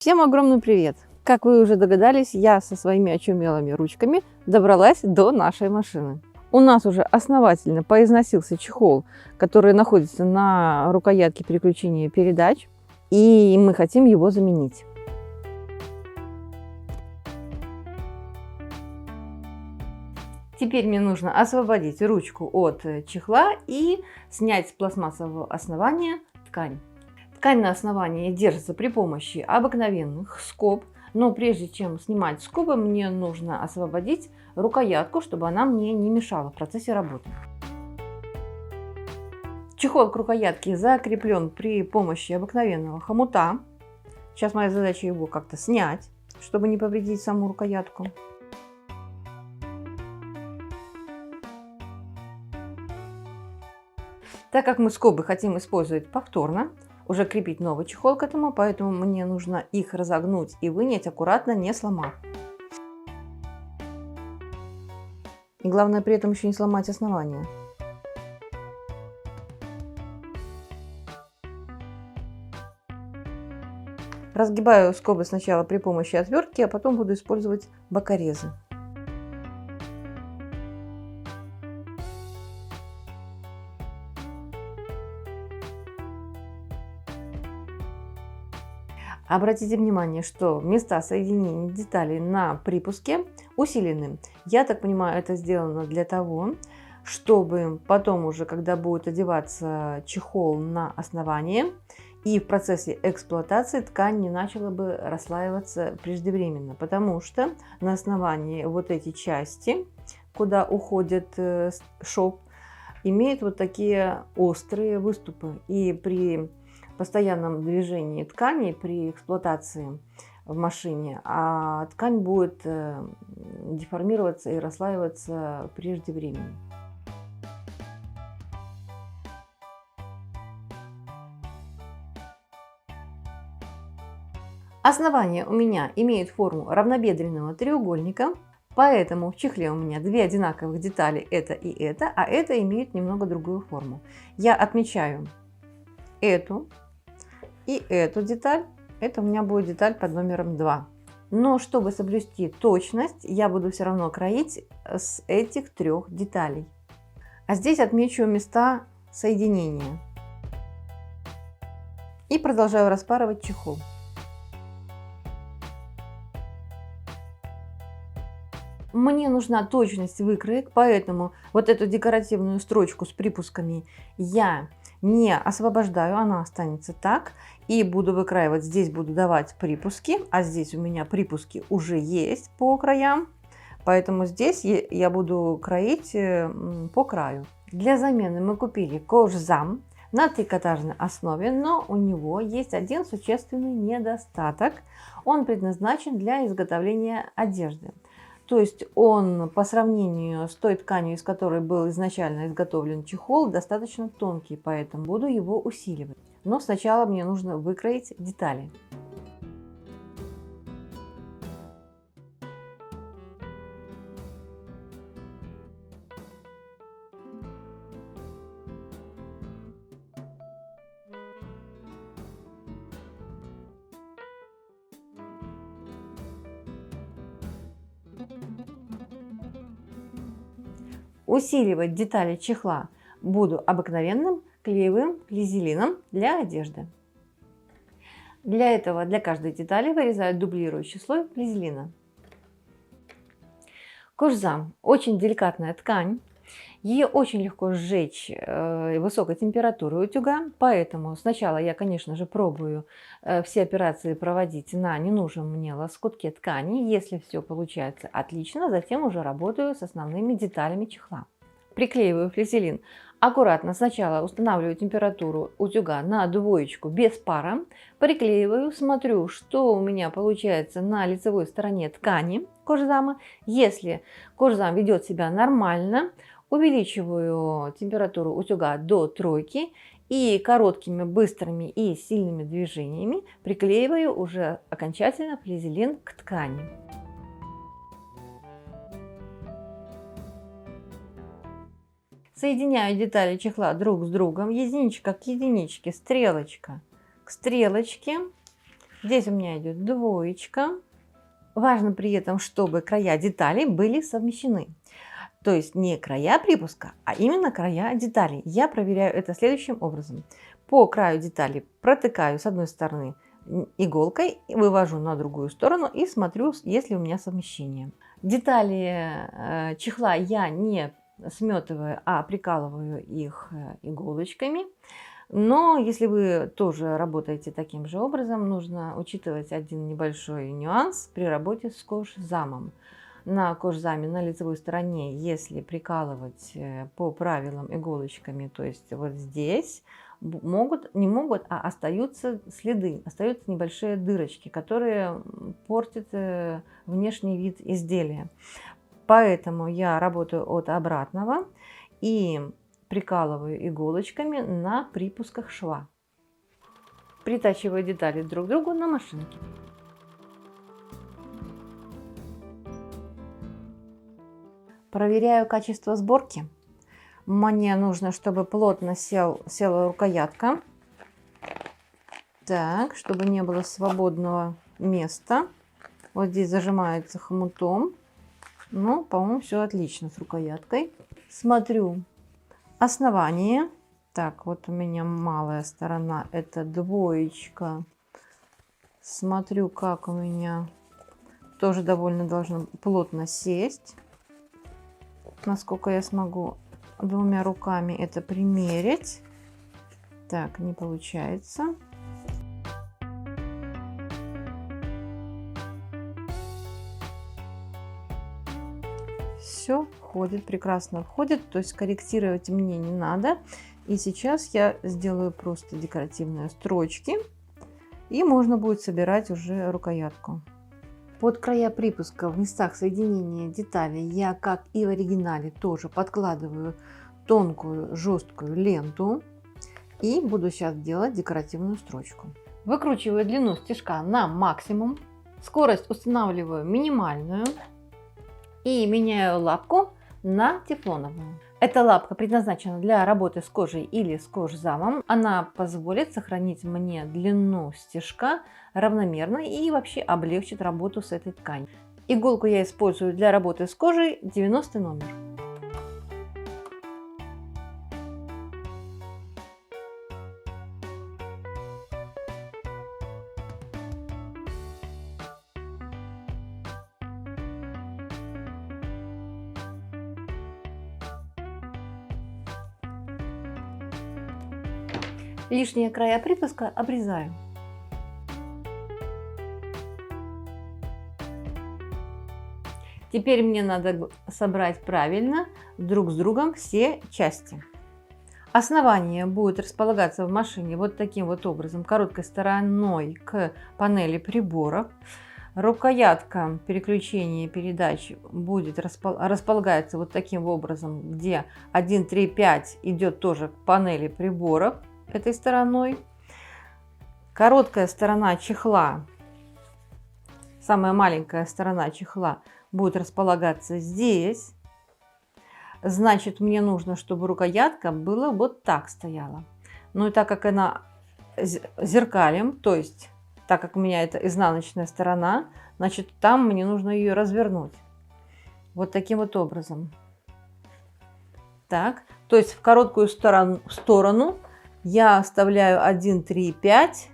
Всем огромный привет! Как вы уже догадались, я со своими очумелыми ручками добралась до нашей машины. У нас уже основательно поизносился чехол, который находится на рукоятке переключения передач, и мы хотим его заменить. Теперь мне нужно освободить ручку от чехла и снять с пластмассового основания ткань. Ткань на основании держится при помощи обыкновенных скоб, но прежде чем снимать скобы, мне нужно освободить рукоятку, чтобы она мне не мешала в процессе работы. Чехол к рукоятке закреплен при помощи обыкновенного хомута. Сейчас моя задача его как-то снять, чтобы не повредить саму рукоятку. Так как мы скобы хотим использовать повторно, уже крепить новый чехол к этому, поэтому мне нужно их разогнуть и вынять аккуратно, не сломав. И главное при этом еще не сломать основание. Разгибаю скобы сначала при помощи отвертки, а потом буду использовать бокорезы. Обратите внимание, что места соединения деталей на припуске усилены. Я так понимаю, это сделано для того, чтобы потом уже, когда будет одеваться чехол на основание, и в процессе эксплуатации ткань не начала бы расслаиваться преждевременно, потому что на основании вот эти части, куда уходит шов, имеют вот такие острые выступы, и при постоянном движении ткани при эксплуатации в машине, а ткань будет деформироваться и расслаиваться преждевременно. Основание у меня имеет форму равнобедренного треугольника, поэтому в чехле у меня две одинаковых детали, это и это, а это имеет немного другую форму. Я отмечаю эту и эту деталь. Это у меня будет деталь под номером 2. Но чтобы соблюсти точность, я буду все равно кроить с этих трех деталей. А здесь отмечу места соединения. И продолжаю распарывать чехол. Мне нужна точность выкроек, поэтому вот эту декоративную строчку с припусками я не освобождаю, она останется так. И буду выкраивать, здесь буду давать припуски, а здесь у меня припуски уже есть по краям. Поэтому здесь я буду кроить по краю. Для замены мы купили кожзам на трикотажной основе, но у него есть один существенный недостаток. Он предназначен для изготовления одежды. То есть он по сравнению с той тканью, из которой был изначально изготовлен чехол, достаточно тонкий, поэтому буду его усиливать. Но сначала мне нужно выкроить детали. Усиливать детали чехла буду обыкновенным клеевым флизелином для одежды. Для этого для каждой детали вырезаю дублирующий слой флизелина. Кожзам очень деликатная ткань. Ее очень легко сжечь высокой температурой утюга, поэтому сначала я, конечно же, пробую все операции проводить на ненужном мне лоскутке ткани. Если все получается отлично, затем уже работаю с основными деталями чехла. Приклеиваю флизелин. Аккуратно сначала устанавливаю температуру утюга на 2 без пара, приклеиваю, смотрю, что у меня получается на лицевой стороне ткани кожзама. Если кожзам ведет себя нормально, увеличиваю температуру утюга до 3 и короткими, быстрыми и сильными движениями приклеиваю уже окончательно флизелин к ткани. Соединяю детали чехла друг с другом, единичка к единичке, стрелочка к стрелочке. Здесь у меня идет двоечка. Важно при этом, чтобы края деталей были совмещены. То есть не края припуска, а именно края деталей. Я проверяю это следующим образом. По краю детали протыкаю с одной стороны иголкой, вывожу на другую сторону и смотрю, есть ли у меня совмещение. Детали чехла я не сметываю, а прикалываю их иголочками. Но если вы тоже работаете таким же образом, нужно учитывать один небольшой нюанс при работе с кожзамом. На кожзаме на лицевой стороне, если прикалывать по правилам иголочками, то есть вот здесь, не могут, а остаются следы, остаются небольшие дырочки, которые портят внешний вид изделия. Поэтому я работаю от обратного и прикалываю иголочками на припусках шва. Притачиваю детали друг к другу на машинке. Проверяю качество сборки. Мне нужно, чтобы плотно села рукоятка. Так, чтобы не было свободного места. Вот здесь зажимается хомутом. Ну, по-моему, все отлично с рукояткой. Смотрю основание. Так, вот у меня малая сторона, это двоечка. Смотрю, как у меня тоже довольно должно плотно сесть. Насколько я смогу двумя руками это примерить. Так, не получается. Все входит, прекрасно входит, то есть корректировать мне не надо. И сейчас я сделаю просто декоративные строчки, и можно будет собирать уже рукоятку. Под края припуска в местах соединения деталей я, как и в оригинале, тоже подкладываю тонкую жесткую ленту и буду сейчас делать декоративную строчку. Выкручиваю длину стежка на максимум, скорость устанавливаю минимальную и меняю лапку на тефлоновую. Эта лапка предназначена для работы с кожей или с кожзамом. Она позволит сохранить мне длину стежка равномерно и вообще облегчит работу с этой тканью. Иголку я использую для работы с кожей 90 номер. Лишние края припуска обрезаю. Теперь мне надо собрать правильно друг с другом все части. Основание будет располагаться в машине вот таким вот образом, короткой стороной к панели приборов. Рукоятка переключения передач будет располагаться вот таким образом, где 1, 3, 5 идет тоже к панели приборов этой стороной. Короткая сторона чехла, самая маленькая сторона чехла будет располагаться здесь. Значит, мне нужно, чтобы рукоятка была вот так стояла. Ну и так как она зеркалем, то есть так как у меня это изнаночная сторона, значит, там мне нужно ее развернуть. Вот таким вот образом. Так, то есть в короткую сторону я оставляю 1, 3, 5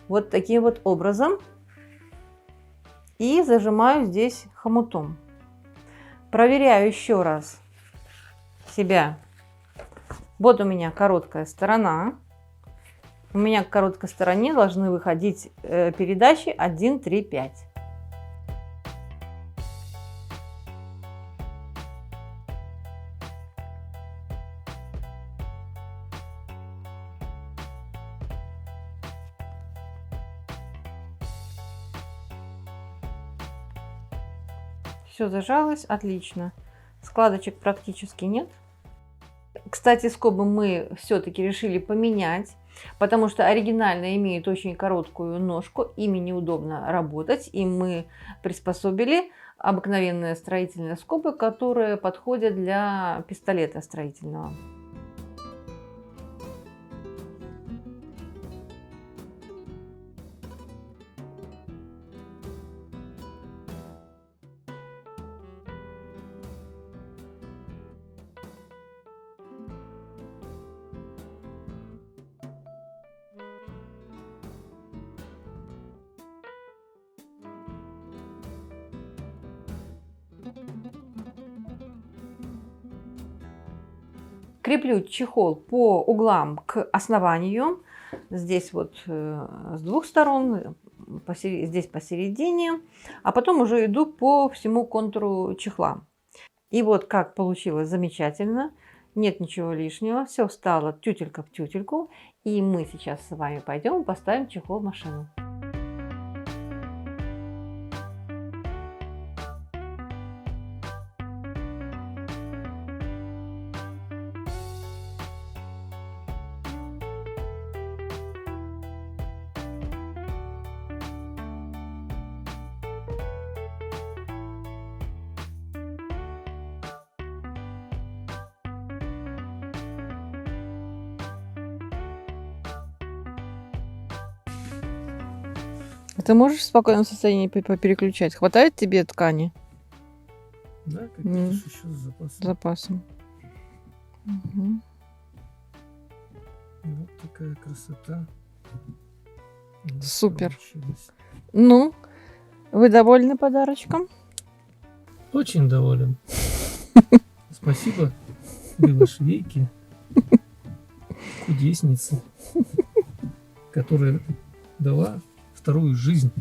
вот таким вот образом и зажимаю здесь хомутом. Проверяю еще раз себя. Вот у меня короткая сторона. У меня к короткой стороне должны выходить передачи 1, 3, 5. Все зажалось, отлично. Складочек практически нет. Кстати, скобы мы все-таки решили поменять, потому что оригинально имеет очень короткую ножку, ими неудобно работать, и мы приспособили обыкновенные строительные скобы, которые подходят для пистолета строительного. Креплю чехол по углам к основанию. Здесь вот с двух сторон, здесь посередине. А потом уже иду по всему контуру чехла. И вот как получилось замечательно. Нет ничего лишнего. Все встало тютелька в тютельку. И мы сейчас с вами пойдем поставим чехол в машину. Ты можешь в спокойном состоянии переключать? Хватает тебе ткани? Да, как видишь, еще с запасом. Запасом. Угу. Вот такая красота. Супер. Получилось. Ну, вы довольны подарочком? Очень доволен. Спасибо белошвейке, кудеснице, которая дала вторую жизнь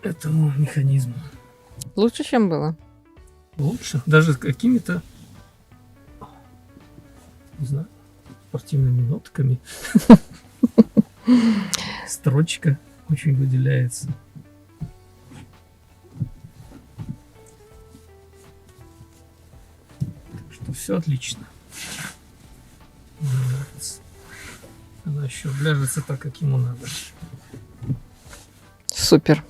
этому механизму. Лучше, чем было? Лучше. Даже с какими-то, не знаю, спортивными нотками. Строчка очень выделяется. Так что все отлично. Мне нравится. Она еще ляжется так, как ему надо. Супер.